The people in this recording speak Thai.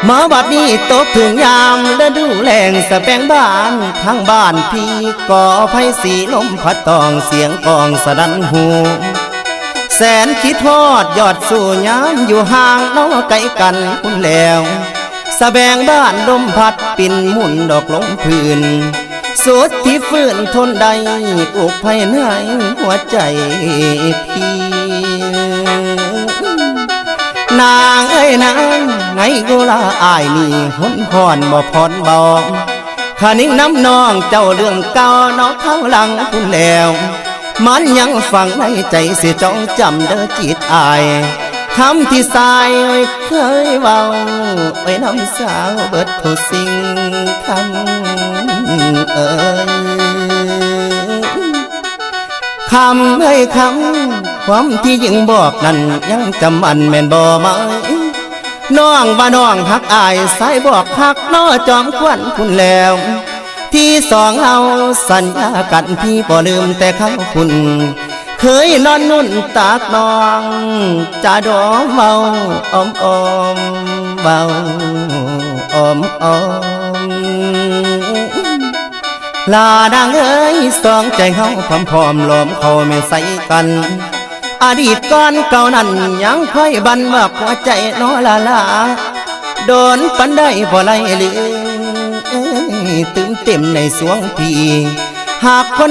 มาบัดนี้ตกถึงยามฤดูแล้งสะแปงบ้านทั้งบ้านพี่ก่อไฟสีลมพัดตองเสียงกองสะดันหูแสนคิดทอดยอดสู่ยามอยู่ห่างน้อไกลกันคุณแล้วสะแบงบ้านลมพัดปิ่นหมุนดอกลงพื้นสุดที่ฟื้นทนใดอุกภายในหัวใจพี่นางเอ้ยนางไงกูลาอายนี่หุนพรบ่พรบ่ข้านิ่งน้ำนองเจ้าเรื่องเก่าน้องข้างหลังคุณแล้วมันยังฝังในใจเสียจ้องจำเด้อจิตอายคำที่สายเคยเว้าไว้น้ำสาวเบิดทุกสิ่งคำคำเอ้ยคำความที่ยิ่งบอกนั้นยังจำมันแม่นบ่ไหมน้องว่าน้องหักอายสายบอกหักน้อจอมควันคุณแล้วที่สองเอาสัญญากันพี่บ่ลืมแต่เขาคุณเคยนอนนุ่นตากน้องจะดอมเบาอมอมเบาอมอมลาดังเอ้ยสองใจเขาพร้อมๆล้อมเขาไม่ใส่กันอดีตก่อนเก่านั้นยังค่อยบันมากหัวใจน้อลาโดนปันได้บ่ไรลืมเต็มในสวงพี่หากคน